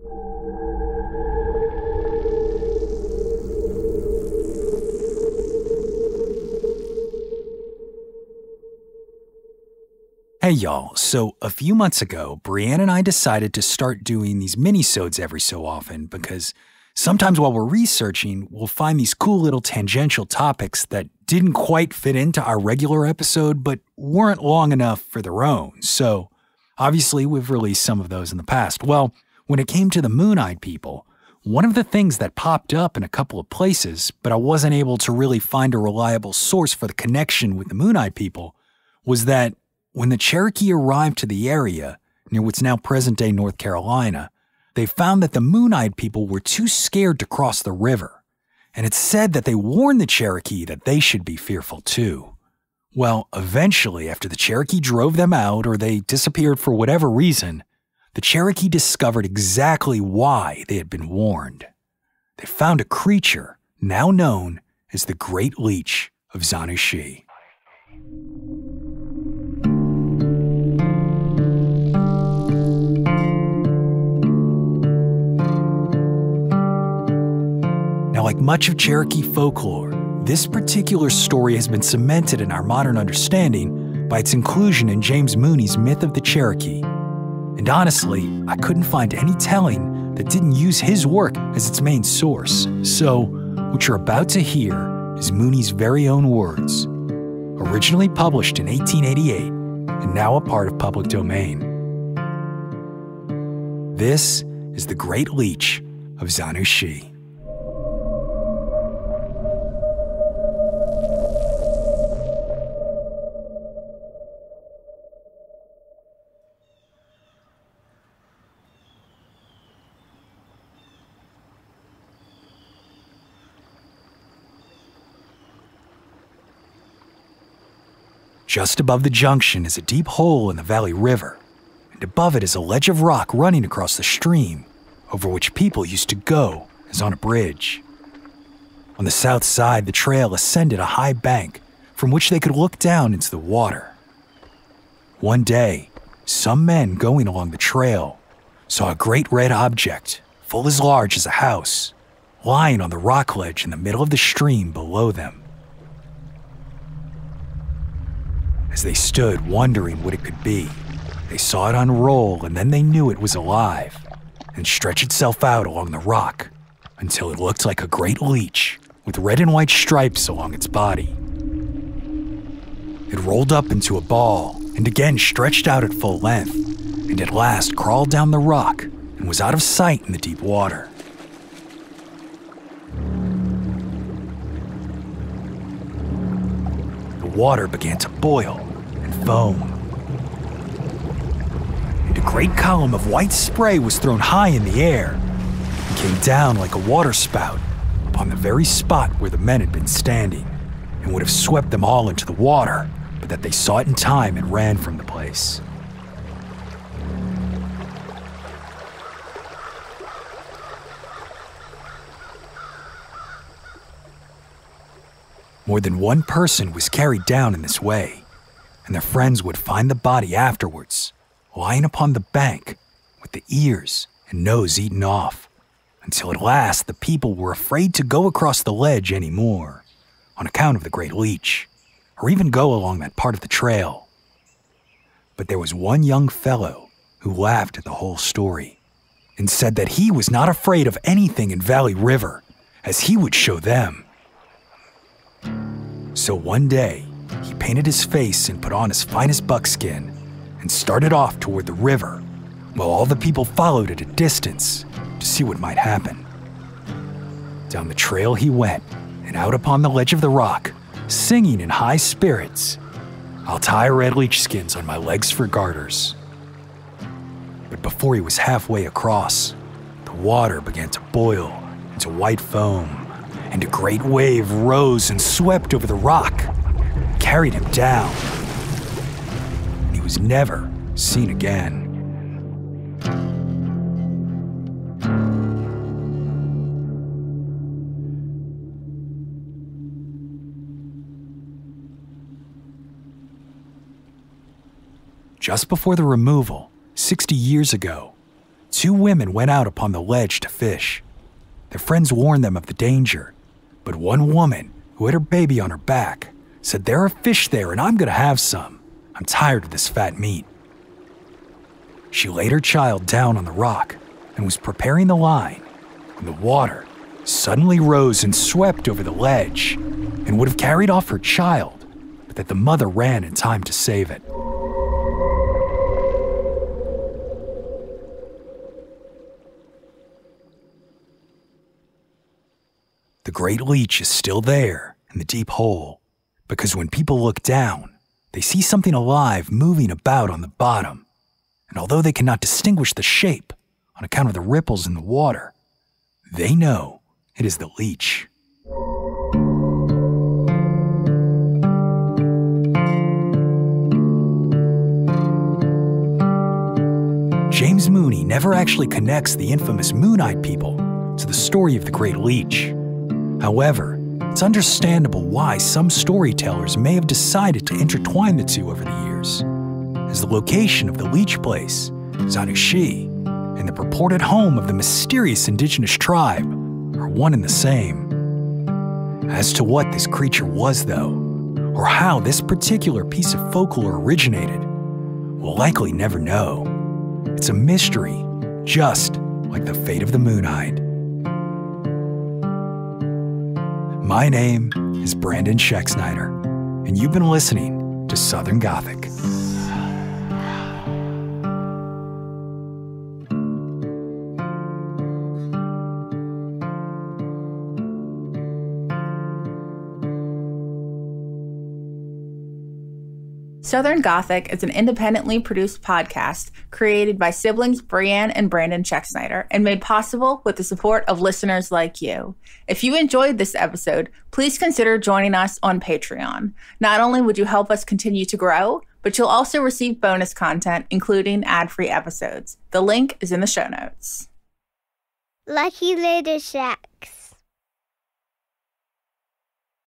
Hey y'all, so a few months ago, Brianne and I decided to start doing these minisodes every so often because sometimes while we're researching, we'll find these cool little tangential topics that didn't quite fit into our regular episode but weren't long enough for their own. So obviously we've released some of those in the past. Well, when it came to the Moon-Eyed people, one of the things that popped up in a couple of places, but I wasn't able to really find a reliable source for the connection with the Moon-Eyed people, was that when the Cherokee arrived to the area, near what's now present-day North Carolina, they found that the Moon-Eyed people were too scared to cross the river, and it's said that they warned the Cherokee that they should be fearful too. Well, eventually, after the Cherokee drove them out or they disappeared for whatever reason, the Cherokee discovered exactly why they had been warned. They found a creature now known as the Great Leech of Tlanusi'yĉ. Now, like much of Cherokee folklore, this particular story has been cemented in our modern understanding by its inclusion in James Mooney's Myth of the Cherokee. And honestly, I couldn't find any telling that didn't use his work as its main source. So, what you're about to hear is Mooney's very own words, originally published in 1888 and now a part of public domain. This is the Great Leech of Tlanusi'yĉ. Just above the junction is a deep hole in the Valley River, and above it is a ledge of rock running across the stream, over which people used to go as on a bridge. On the south side, the trail ascended a high bank from which they could look down into the water. One day, some men going along the trail saw a great red object, full as large as a house, lying on the rock ledge in the middle of the stream below them. As they stood wondering what it could be, they saw it unroll and then they knew it was alive and stretch itself out along the rock until it looked like a great leech with red and white stripes along its body. It rolled up into a ball and again stretched out at full length and at last crawled down the rock and was out of sight in the deep water. The water began to boil and foam, and a great column of white spray was thrown high in the air and came down like a waterspout upon the very spot where the men had been standing and would have swept them all into the water, but that they saw it in time and ran from the place. More than one person was carried down in this way, and their friends would find the body afterwards, lying upon the bank with the ears and nose eaten off, until at last the people were afraid to go across the ledge anymore, on account of the Great Leech, or even go along that part of the trail. But there was one young fellow who laughed at the whole story, and said that he was not afraid of anything in Valley River, as he would show them. So one day, he painted his face and put on his finest buckskin and started off toward the river, while all the people followed at a distance to see what might happen. Down the trail he went, and out upon the ledge of the rock, singing in high spirits, "I'll tie red leech skins on my legs for garters." But before he was halfway across, the water began to boil into white foam, and a great wave rose and swept over the rock, carried him down, and he was never seen again. Just before the removal, 60 years ago, 2 women went out upon the ledge to fish. Their friends warned them of the danger, but one woman, who had her baby on her back, said, "There are fish there and I'm going to have some. I'm tired of this fat meat." She laid her child down on the rock and was preparing the line when the water suddenly rose and swept over the ledge and would have carried off her child, but that the mother ran in time to save it. The Great Leech is still there in the deep hole because when people look down, they see something alive moving about on the bottom, and although they cannot distinguish the shape on account of the ripples in the water, they know it is the leech. James Mooney never actually connects the infamous Moon-Eyed people to the story of the Great Leech. However, it's understandable why some storytellers may have decided to intertwine the two over the years, as the location of the leech place, Tlanusi'yĉ, and the purported home of the mysterious indigenous tribe are one and the same. As to what this creature was, though, or how this particular piece of folklore originated, we'll likely never know. It's a mystery, just like the fate of the Moon-Eyed. My name is Brandon Schexnayder, and you've been listening to Southern Gothic. Southern Gothic is an independently produced podcast created by siblings Brianne and Brandon Schexnayder and made possible with the support of listeners like you. If you enjoyed this episode, please consider joining us on Patreon. Not only would you help us continue to grow, but you'll also receive bonus content, including ad-free episodes. The link is in the show notes. Lucky Little Shacks.